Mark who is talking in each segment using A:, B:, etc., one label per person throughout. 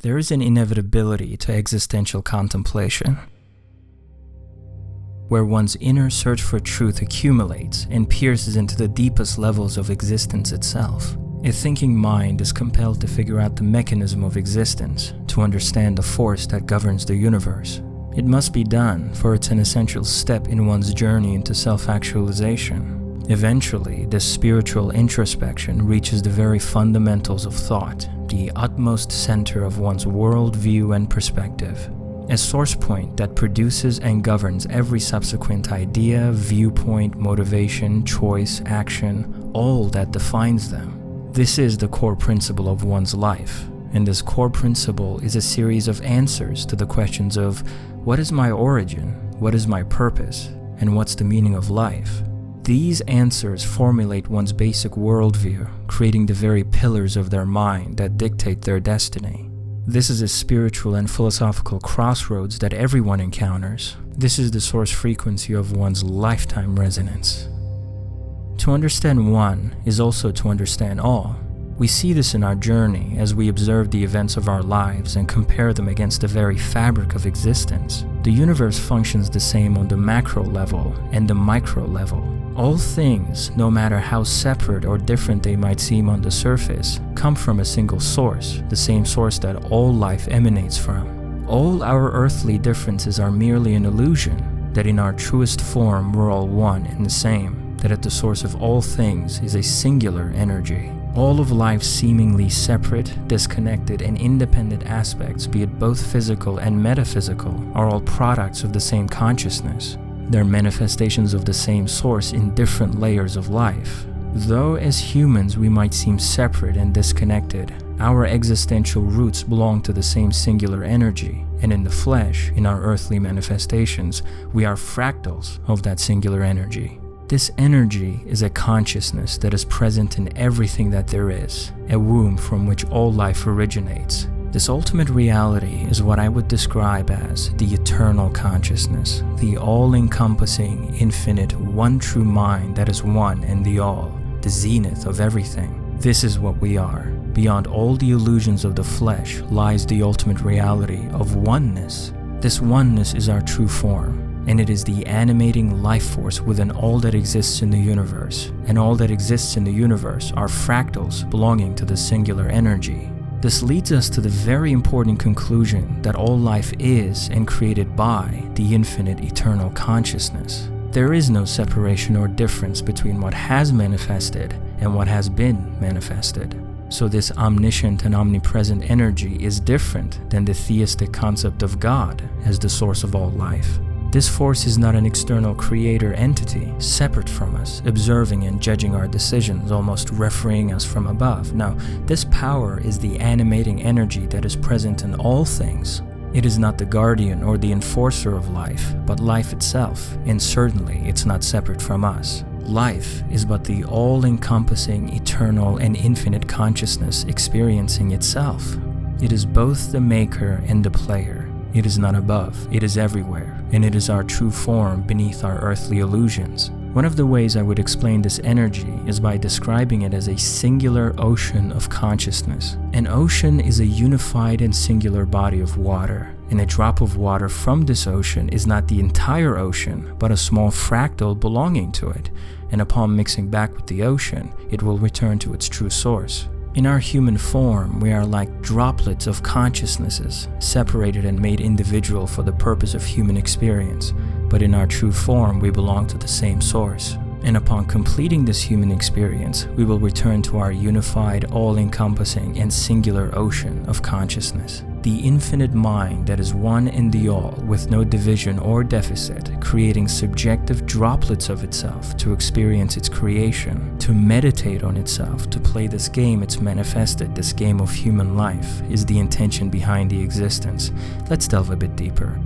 A: There is an inevitability to existential contemplation, where one's inner search for truth accumulates and pierces into the deepest levels of existence itself. A thinking mind is compelled to figure out the mechanism of existence, to understand the force that governs the universe. It must be done, for it's an essential step in one's journey into self-actualization. Eventually, this spiritual introspection reaches the very fundamentals of thought, the utmost center of one's worldview and perspective, a source point that produces and governs every subsequent idea, viewpoint, motivation, choice, action, all that defines them. This is the core principle of one's life, and this core principle is a series of answers to the questions of what is my origin, what is my purpose, and what's the meaning of life. These answers formulate one's basic worldview, creating the very pillars of their mind that dictate their destiny. This is a spiritual and philosophical crossroads that everyone encounters. This is the source frequency of one's lifetime resonance. To understand one is also to understand all. We see this in our journey as we observe the events of our lives and compare them against the very fabric of existence. The universe functions the same on the macro level and the micro level. All things, no matter how separate or different they might seem on the surface, come from a single source, the same source that all life emanates from. All our earthly differences are merely an illusion, that in our truest form we're all one and the same, that at the source of all things is a singular energy. All of life's seemingly separate, disconnected, and independent aspects, be it both physical and metaphysical, are all products of the same consciousness. They're manifestations of the same source in different layers of life. Though as humans we might seem separate and disconnected, our existential roots belong to the same singular energy, and in the flesh, in our earthly manifestations, we are fractals of that singular energy. This energy is a consciousness that is present in everything that there is, a womb from which all life originates. This ultimate reality is what I would describe as the eternal consciousness, the all-encompassing, infinite, one true mind that is one and the all, the zenith of everything. This is what we are. Beyond all the illusions of the flesh lies the ultimate reality of oneness. This oneness is our true form, and it is the animating life force within all that exists in the universe, and all that exists in the universe are fractals belonging to the singular energy. This leads us to the very important conclusion that all life is and created by the infinite eternal consciousness. There is no separation or difference between what has manifested and what has been manifested. So this omniscient and omnipresent energy is different than the theistic concept of God as the source of all life. This force is not an external creator entity, separate from us, observing and judging our decisions, almost refereeing us from above. No, this power is the animating energy that is present in all things. It is not the guardian or the enforcer of life, but life itself, and certainly it's not separate from us. Life is but the all-encompassing, eternal, and infinite consciousness experiencing itself. It is both the maker and the player. It is not above, it is everywhere, and it is our true form beneath our earthly illusions. One of the ways I would explain this energy is by describing it as a singular ocean of consciousness. An ocean is a unified and singular body of water, and a drop of water from this ocean is not the entire ocean, but a small fractal belonging to it, and upon mixing back with the ocean, it will return to its true source. In our human form, we are like droplets of consciousnesses, separated and made individual for the purpose of human experience, but in our true form, we belong to the same source. And upon completing this human experience, we will return to our unified, all-encompassing, and singular ocean of consciousness. The infinite mind that is one and the all, with no division or deficit, creating subjective droplets of itself to experience its creation, to meditate on itself, to play this game it's manifested, this game of human life, is the intention behind the existence. Let's delve a bit deeper.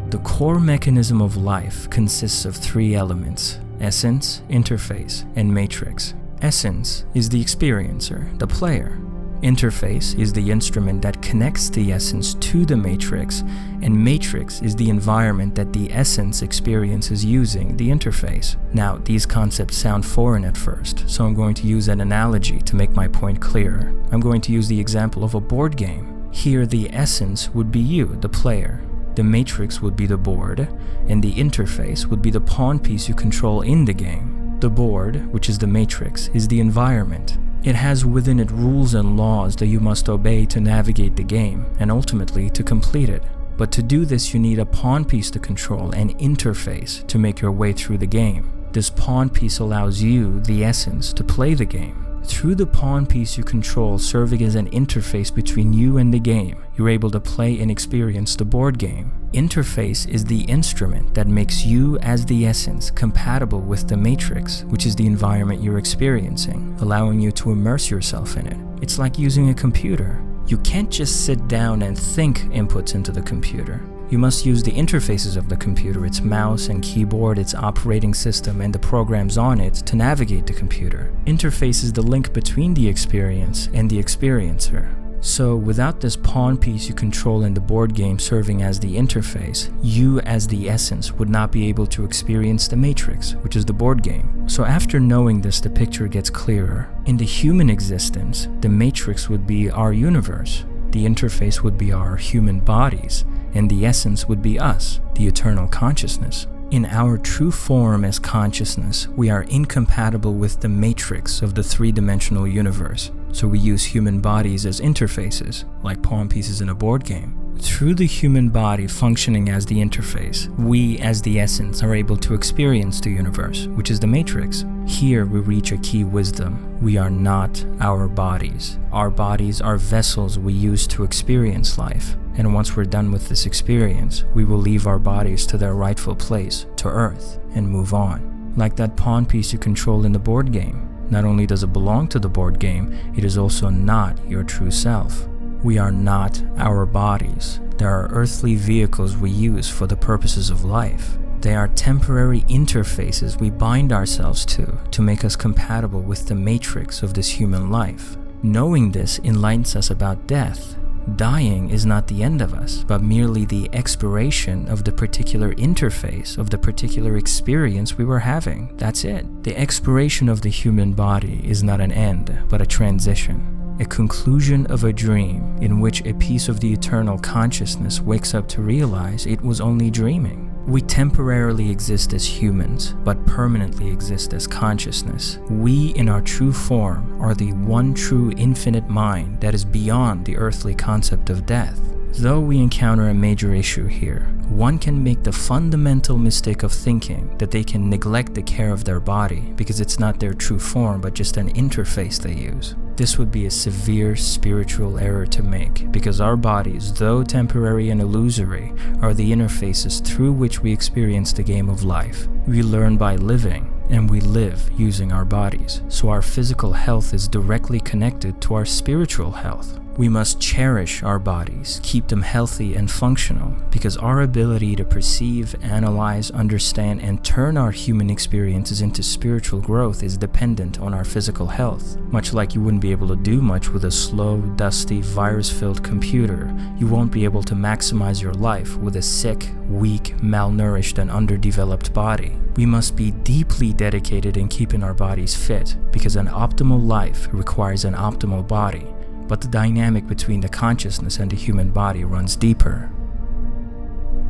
A: The core mechanism of life consists of three elements: essence, interface, and matrix. Essence is the experiencer, the player. Interface is the instrument that connects the essence to the matrix, and matrix is the environment that the essence experiences using the interface. Now, these concepts sound foreign at first, so I'm going to use an analogy to make my point clearer. I'm going to use the example of a board game. Here the essence would be you, the player. The matrix would be the board, and the interface would be the pawn piece you control in the game. The board, which is the matrix, is the environment. It has within it rules and laws that you must obey to navigate the game, and ultimately to complete it. But to do this, you need a pawn piece to control, an interface to make your way through the game. This pawn piece allows you, the essence, to play the game. Through the pawn piece you control serving as an interface between you and the game, you're able to play and experience the board game. Interface is the instrument that makes you, as the essence, compatible with the matrix, which is the environment you're experiencing, allowing you to immerse yourself in it. It's like using a computer. You can't just sit down and think inputs into the computer. You must use the interfaces of the computer, its mouse and keyboard, its operating system, and the programs on it to navigate the computer. Interface is the link between the experience and the experiencer. So without this pawn piece you control in the board game serving as the interface, you as the essence would not be able to experience the matrix, which is the board game. So after knowing this, the picture gets clearer. In the human existence, the matrix would be our universe, the interface would be our human bodies, and the essence would be us, the eternal consciousness. In our true form as consciousness, we are incompatible with the matrix of the three-dimensional universe, so we use human bodies as interfaces, like pawn pieces in a board game. Through the human body functioning as the interface, we as the essence are able to experience the universe, which is the matrix. Here we reach a key wisdom. We are not our bodies. Our bodies are vessels we use to experience life. And once we're done with this experience, we will leave our bodies to their rightful place, to Earth, and move on. Like that pawn piece you control in the board game. Not only does it belong to the board game, it is also not your true self. We are not our bodies. There are earthly vehicles we use for the purposes of life. They are temporary interfaces we bind ourselves to make us compatible with the matrix of this human life. Knowing this enlightens us about death. Dying is not the end of us, but merely the expiration of the particular interface of the particular experience we were having. That's it. The expiration of the human body is not an end, but a transition. A conclusion of a dream in which a piece of the eternal consciousness wakes up to realize it was only dreaming. We temporarily exist as humans, but permanently exist as consciousness. We, in our true form, are the one true infinite mind that is beyond the earthly concept of death. Though we encounter a major issue here, one can make the fundamental mistake of thinking that they can neglect the care of their body because it's not their true form but just an interface they use. This would be a severe spiritual error to make, because our bodies, though temporary and illusory, are the interfaces through which we experience the game of life. We learn by living, and we live using our bodies, so our physical health is directly connected to our spiritual health. We must cherish our bodies, keep them healthy and functional, because our ability to perceive, analyze, understand, and turn our human experiences into spiritual growth is dependent on our physical health. Much like you wouldn't be able to do much with a slow, dusty, virus-filled computer, you won't be able to maximize your life with a sick, weak, malnourished, and underdeveloped body. We must be deeply dedicated in keeping our bodies fit, because an optimal life requires an optimal body. But the dynamic between the consciousness and the human body runs deeper.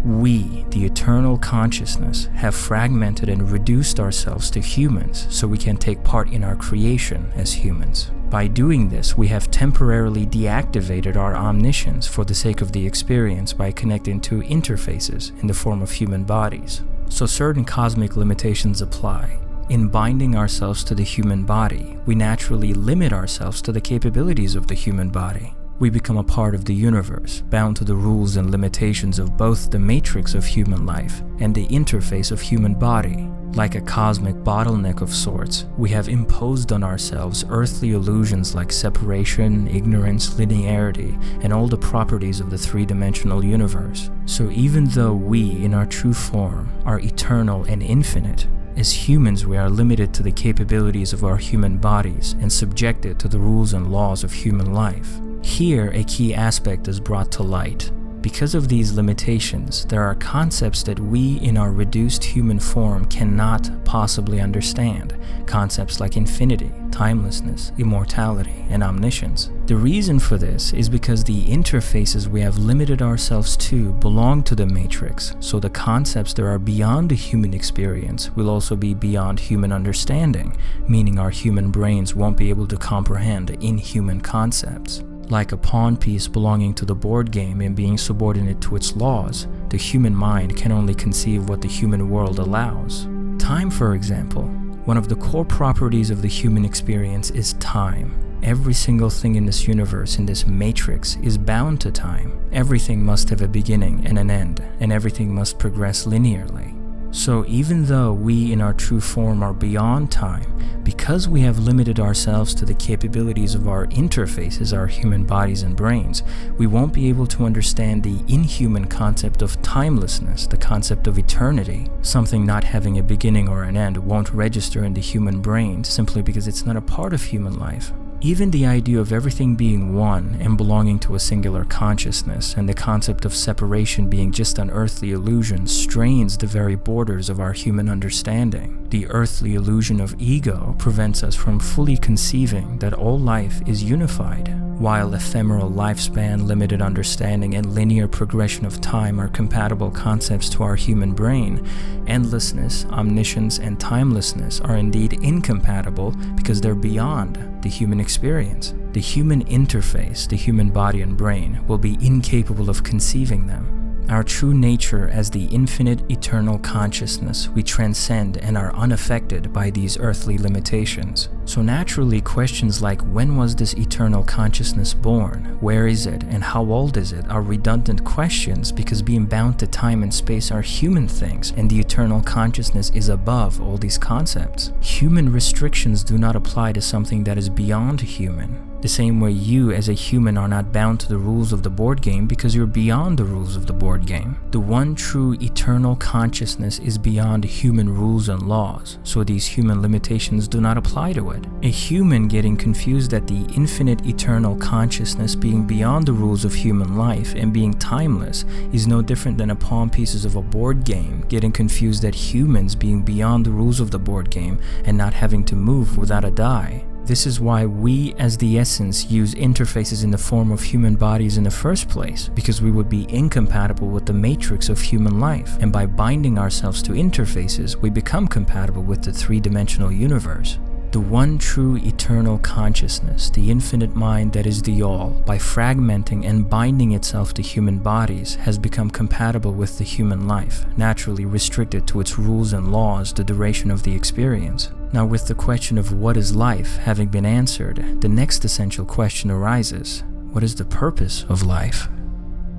A: We, the eternal consciousness, have fragmented and reduced ourselves to humans so we can take part in our creation as humans. By doing this, we have temporarily deactivated our omniscience for the sake of the experience by connecting to interfaces in the form of human bodies. So certain cosmic limitations apply. In binding ourselves to the human body, we naturally limit ourselves to the capabilities of the human body. We become a part of the universe, bound to the rules and limitations of both the matrix of human life and the interface of human body. Like a cosmic bottleneck of sorts, we have imposed on ourselves earthly illusions like separation, ignorance, linearity, and all the properties of the three-dimensional universe. So even though we, in our true form, are eternal and infinite, as humans, we are limited to the capabilities of our human bodies and subjected to the rules and laws of human life. Here, a key aspect is brought to light. Because of these limitations, there are concepts that we in our reduced human form cannot possibly understand. Concepts like infinity, timelessness, immortality, and omniscience. The reason for this is because the interfaces we have limited ourselves to belong to the matrix, so the concepts that are beyond the human experience will also be beyond human understanding, meaning our human brains won't be able to comprehend inhuman concepts. Like a pawn piece belonging to the board game and being subordinate to its laws, the human mind can only conceive what the human world allows. Time, for example. One of the core properties of the human experience is time. Every single thing in this universe, in this matrix, is bound to time. Everything must have a beginning and an end, and everything must progress linearly. So even though we in our true form are beyond time, because we have limited ourselves to the capabilities of our interfaces, our human bodies and brains, we won't be able to understand the inhuman concept of timelessness, the concept of eternity. Something not having a beginning or an end won't register in the human brain simply because it's not a part of human life. Even the idea of everything being one and belonging to a singular consciousness, and the concept of separation being just an earthly illusion, strains the very borders of our human understanding. The earthly illusion of ego prevents us from fully conceiving that all life is unified. While ephemeral lifespan, limited understanding, and linear progression of time are compatible concepts to our human brain, endlessness, omniscience, and timelessness are indeed incompatible because they're beyond the human experience. The human interface, the human body and brain, will be incapable of conceiving them. Our true nature as the infinite eternal consciousness, we transcend and are unaffected by these earthly limitations. So naturally, questions like when was this eternal consciousness born, where is it, and how old is it are redundant questions because being bound to time and space are human things, and the eternal consciousness is above all these concepts. Human restrictions do not apply to something that is beyond human. The same way you as a human are not bound to the rules of the board game because you're beyond the rules of the board game. The one true eternal consciousness is beyond human rules and laws, so these human limitations do not apply to it. A human getting confused at the infinite eternal consciousness being beyond the rules of human life and being timeless is no different than a pawn pieces of a board game getting confused at humans being beyond the rules of the board game and not having to move without a die. This is why we, as the essence, use interfaces in the form of human bodies in the first place, because we would be incompatible with the matrix of human life, and by binding ourselves to interfaces, we become compatible with the three-dimensional universe. The one true eternal consciousness, the infinite mind that is the all, by fragmenting and binding itself to human bodies, has become compatible with the human life, naturally restricted to its rules and laws the duration of the experience. Now, with the question of what is life having been answered, the next essential question arises: what is the purpose of life?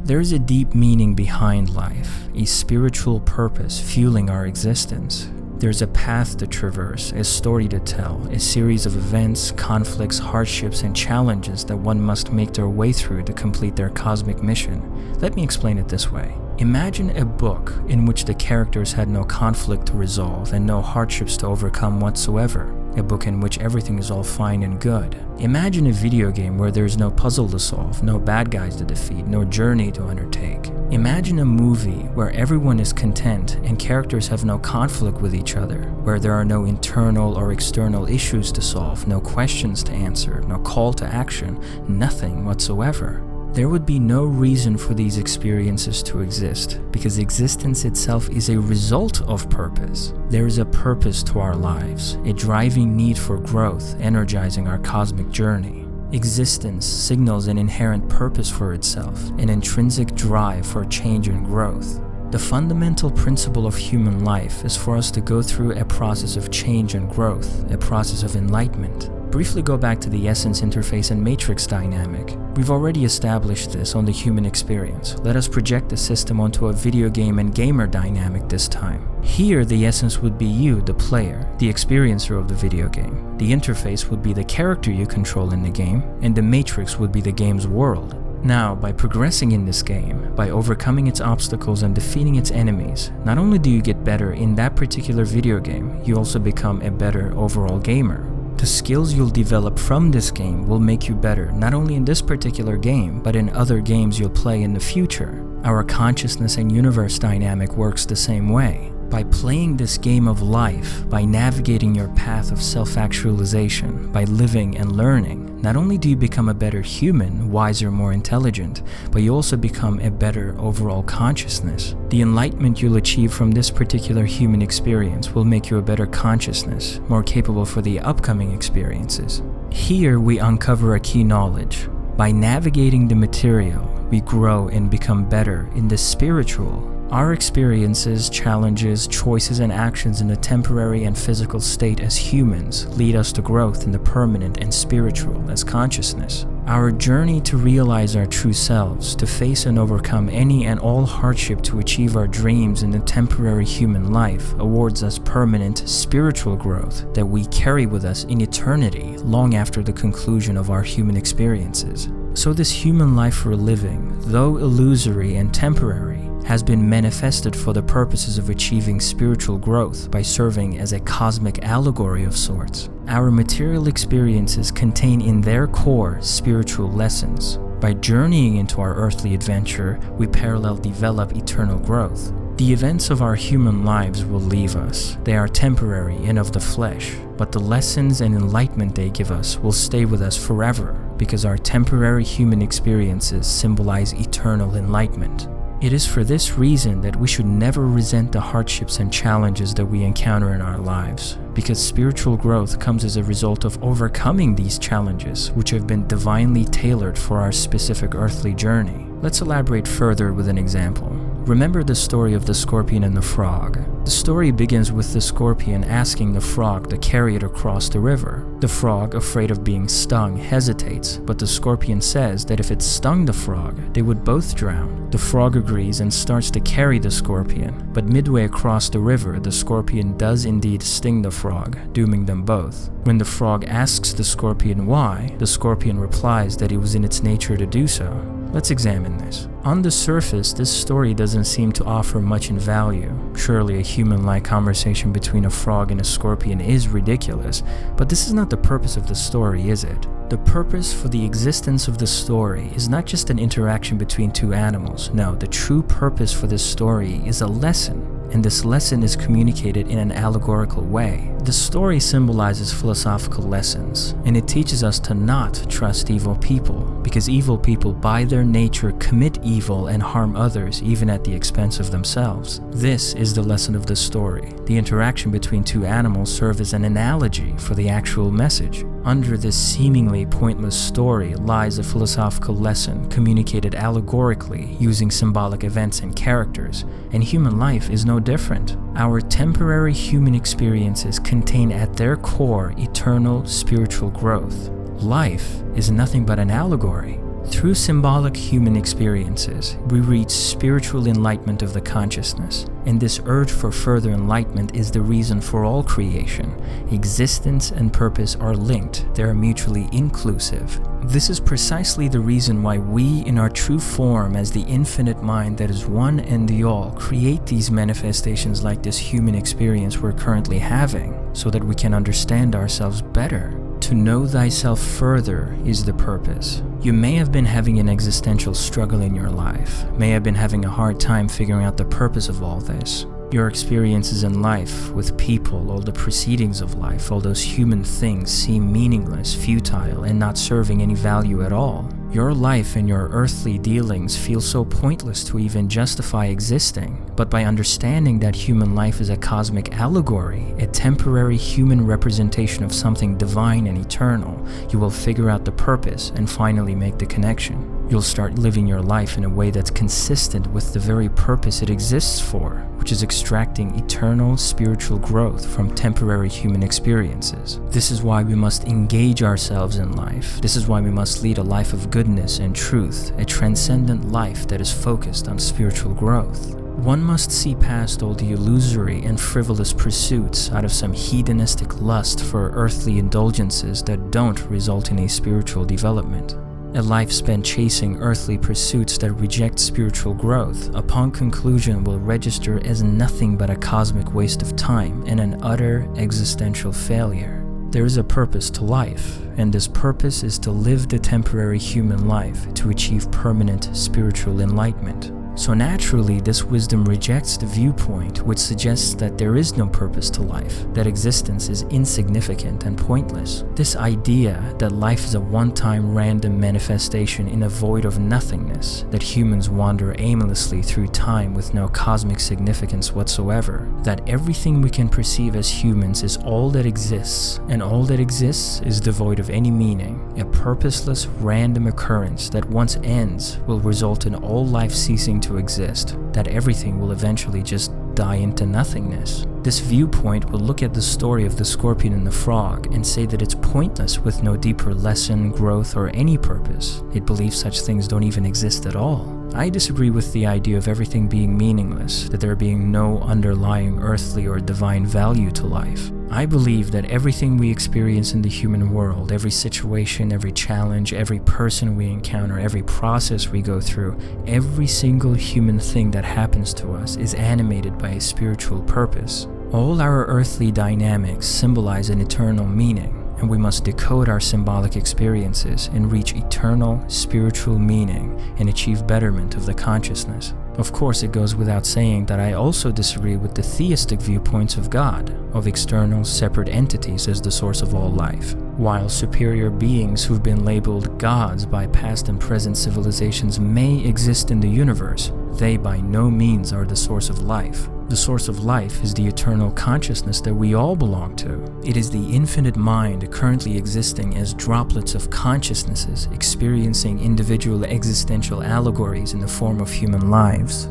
A: There is a deep meaning behind life, a spiritual purpose fueling our existence. There's a path to traverse, a story to tell, a series of events, conflicts, hardships, and challenges that one must make their way through to complete their cosmic mission. Let me explain it this way. Imagine a book in which the characters had no conflict to resolve and no hardships to overcome whatsoever. A book in which everything is all fine and good. Imagine a video game where there's no puzzle to solve, no bad guys to defeat, no journey to undertake. Imagine a movie where everyone is content and characters have no conflict with each other, where there are no internal or external issues to solve, no questions to answer, no call to action, nothing whatsoever. There would be no reason for these experiences to exist, because existence itself is a result of purpose. There is a purpose to our lives, a driving need for growth, energizing our cosmic journey. Existence signals an inherent purpose for itself, an intrinsic drive for change and growth. The fundamental principle of human life is for us to go through a process of change and growth, a process of enlightenment. Briefly go back to the essence, interface, and matrix dynamic. We've already established this on the human experience. Let us project the system onto a video game and gamer dynamic this time. Here, the essence would be you, the player, the experiencer of the video game. The interface would be the character you control in the game, and the matrix would be the game's world. Now, by progressing in this game, by overcoming its obstacles and defeating its enemies, not only do you get better in that particular video game, you also become a better overall gamer. The skills you'll develop from this game will make you better, not only in this particular game, but in other games you'll play in the future. Our consciousness and universe dynamic works the same way. By playing this game of life, by navigating your path of self-actualization, by living and learning, not only do you become a better human, wiser, more intelligent, but you also become a better overall consciousness. The enlightenment you'll achieve from this particular human experience will make you a better consciousness, more capable for the upcoming experiences. Here we uncover a key knowledge. By navigating the material, we grow and become better in the spiritual. Our experiences, challenges, choices, and actions in the temporary and physical state as humans lead us to growth in the permanent and spiritual as consciousness. Our journey to realize our true selves, to face and overcome any and all hardship to achieve our dreams in the temporary human life, awards us permanent spiritual growth that we carry with us in eternity, long after the conclusion of our human experiences. So this human life we're living, though illusory and temporary, has been manifested for the purposes of achieving spiritual growth by serving as a cosmic allegory of sorts. Our material experiences contain in their core spiritual lessons. By journeying into our earthly adventure, we parallel develop eternal growth. The events of our human lives will leave us. They are temporary and of the flesh, but the lessons and enlightenment they give us will stay with us forever, because our temporary human experiences symbolize eternal enlightenment. It is for this reason that we should never resent the hardships and challenges that we encounter in our lives, because spiritual growth comes as a result of overcoming these challenges, which have been divinely tailored for our specific earthly journey. Let's elaborate further with an example. Remember the story of the scorpion and the frog. The story begins with the scorpion asking the frog to carry it across the river. The frog, afraid of being stung, hesitates, but the scorpion says that if it stung the frog, they would both drown. The frog agrees and starts to carry the scorpion, but midway across the river, the scorpion does indeed sting the frog, dooming them both. When the frog asks the scorpion why, the scorpion replies that it was in its nature to do so. Let's examine this. On the surface, this story doesn't seem to offer much in value. Surely a human-like conversation between a frog and a scorpion is ridiculous, but this is not the purpose of the story, is it? The purpose for the existence of the story is not just an interaction between two animals. No, the true purpose for this story is a lesson. And this lesson is communicated in an allegorical way. The story symbolizes philosophical lessons, and it teaches us to not trust evil people, because evil people by their nature commit evil and harm others even at the expense of themselves. This is the lesson of the story. The interaction between two animals serves as an analogy for the actual message. Under this seemingly pointless story lies a philosophical lesson communicated allegorically using symbolic events and characters, and human life is no different. Our temporary human experiences contain at their core eternal spiritual growth. Life is nothing but an allegory. Through symbolic human experiences, we reach spiritual enlightenment of the consciousness, and this urge for further enlightenment is the reason for all creation. Existence and purpose are linked, they are mutually inclusive. This is precisely the reason why we, in our true form as the infinite mind that is one and the all, create these manifestations like this human experience we're currently having, so that we can understand ourselves better. To know thyself further is the purpose. You may have been having an existential struggle in your life, may have been having a hard time figuring out the purpose of all this. Your experiences in life, with people, all the proceedings of life, all those human things seem meaningless, futile, and not serving any value at all. Your life and your earthly dealings feel so pointless to even justify existing, but by understanding that human life is a cosmic allegory, a temporary human representation of something divine and eternal, you will figure out the purpose and finally make the connection. You'll start living your life in a way that's consistent with the very purpose it exists for, which is extracting eternal spiritual growth from temporary human experiences. This is why we must engage ourselves in life. This is why we must lead a life of goodness and truth, a transcendent life that is focused on spiritual growth. One must see past all the illusory and frivolous pursuits out of some hedonistic lust for earthly indulgences that don't result in a spiritual development. A life spent chasing earthly pursuits that reject spiritual growth, upon conclusion will register as nothing but a cosmic waste of time and an utter existential failure. There is a purpose to life, and this purpose is to live the temporary human life to achieve permanent spiritual enlightenment. So naturally, this wisdom rejects the viewpoint which suggests that there is no purpose to life, that existence is insignificant and pointless. This idea that life is a one-time random manifestation in a void of nothingness, that humans wander aimlessly through time with no cosmic significance whatsoever, that everything we can perceive as humans is all that exists, and all that exists is devoid of any meaning, a purposeless random occurrence that once ends will result in all life ceasing to exist, that everything will eventually just die into nothingness. This viewpoint will look at the story of the scorpion and the frog and say that it's pointless with no deeper lesson, growth, or any purpose. It believes such things don't even exist at all. I disagree with the idea of everything being meaningless, that there being no underlying earthly or divine value to life. I believe that everything we experience in the human world, every situation, every challenge, every person we encounter, every process we go through, every single human thing that happens to us is animated by a spiritual purpose. All our earthly dynamics symbolize an eternal meaning, and we must decode our symbolic experiences and reach eternal spiritual meaning and achieve betterment of the consciousness. Of course, it goes without saying that I also disagree with the theistic viewpoints of God, of external separate entities as the source of all life. While superior beings who've been labeled gods by past and present civilizations may exist in the universe, they by no means are the source of life. The source of life is the eternal consciousness that we all belong to. It is the infinite mind currently existing as droplets of consciousnesses experiencing individual existential allegories in the form of human lives.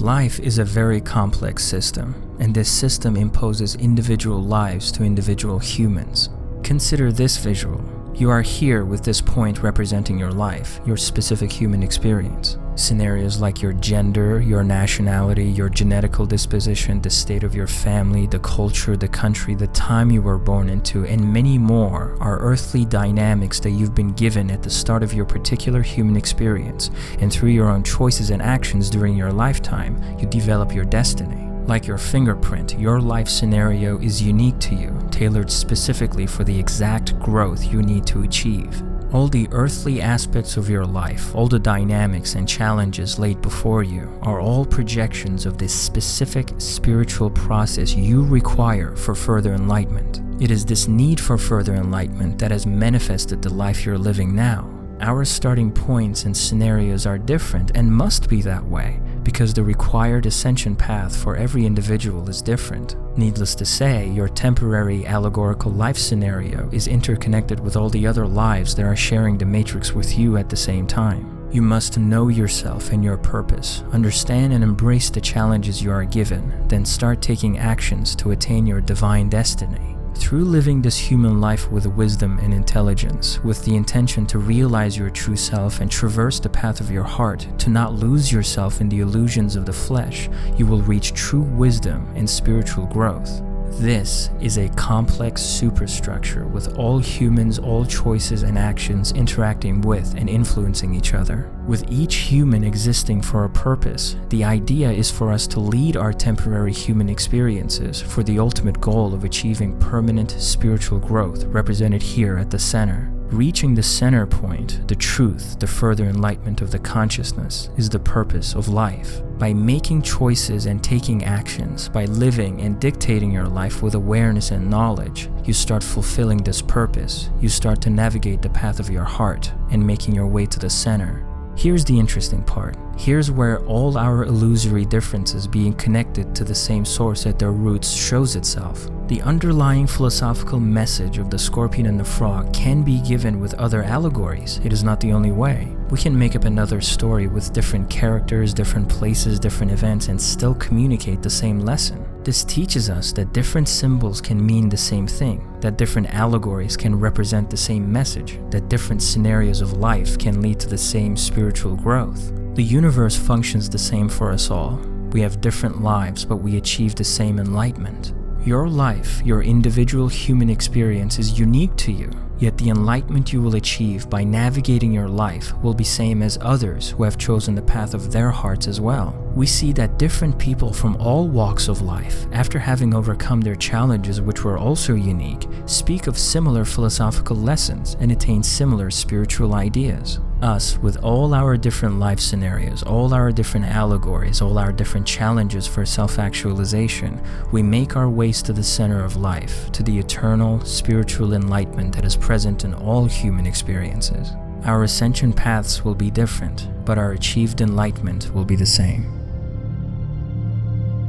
A: Life is a very complex system, and this system imposes individual lives to individual humans. Consider this visual. You are here with this point representing your life, your specific human experience. Scenarios like your gender, your nationality, your genetical disposition, the state of your family, the culture, the country, the time you were born into, and many more are earthly dynamics that you've been given at the start of your particular human experience, and through your own choices and actions during your lifetime, you develop your destiny. Like your fingerprint, your life scenario is unique to you, tailored specifically for the exact growth you need to achieve. All the earthly aspects of your life, all the dynamics and challenges laid before you, are all projections of this specific spiritual process you require for further enlightenment. It is this need for further enlightenment that has manifested the life you're living now. Our starting points and scenarios are different and must be that way, because the required ascension path for every individual is different. Needless to say, your temporary allegorical life scenario is interconnected with all the other lives that are sharing the matrix with you at the same time. You must know yourself and your purpose, understand and embrace the challenges you are given, then start taking actions to attain your divine destiny. Through living this human life with wisdom and intelligence, with the intention to realize your true self and traverse the path of your heart, to not lose yourself in the illusions of the flesh, you will reach true wisdom and spiritual growth. This is a complex superstructure with all humans, all choices and actions interacting with and influencing each other. With each human existing for a purpose, the idea is for us to lead our temporary human experiences for the ultimate goal of achieving permanent spiritual growth represented here at the center. Reaching the center point, the truth, the further enlightenment of the consciousness, is the purpose of life. By making choices and taking actions, by living and dictating your life with awareness and knowledge, you start fulfilling this purpose. You start to navigate the path of your heart and making your way to the center. Here's the interesting part. Here's where all our illusory differences being connected to the same source at their roots shows itself. The underlying philosophical message of the scorpion and the frog can be given with other allegories. It is not the only way. We can make up another story with different characters, different places, different events, and still communicate the same lesson. This teaches us that different symbols can mean the same thing, that different allegories can represent the same message, that different scenarios of life can lead to the same spiritual growth. The universe functions the same for us all. We have different lives, but we achieve the same enlightenment. Your life, your individual human experience is unique to you, yet the enlightenment you will achieve by navigating your life will be same as others who have chosen the path of their hearts as well. We see that different people from all walks of life, after having overcome their challenges which were also unique, speak of similar philosophical lessons and attain similar spiritual ideas. Us, with all our different life scenarios, all our different allegories, all our different challenges for self-actualization, we make our ways to the center of life, to the eternal, spiritual enlightenment that is present in all human experiences. Our ascension paths will be different, but our achieved enlightenment will be the same.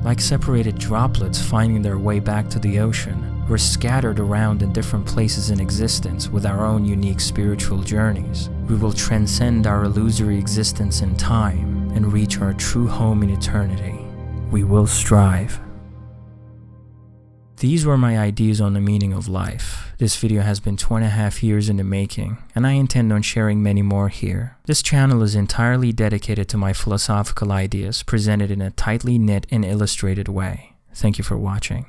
A: Like separated droplets finding their way back to the ocean, we're scattered around in different places in existence with our own unique spiritual journeys. We will transcend our illusory existence in time and reach our true home in eternity. We will strive. These were my ideas on the meaning of life. This video has been 2.5 years in the making, and I intend on sharing many more here. This channel is entirely dedicated to my philosophical ideas presented in a tightly knit and illustrated way. Thank you for watching.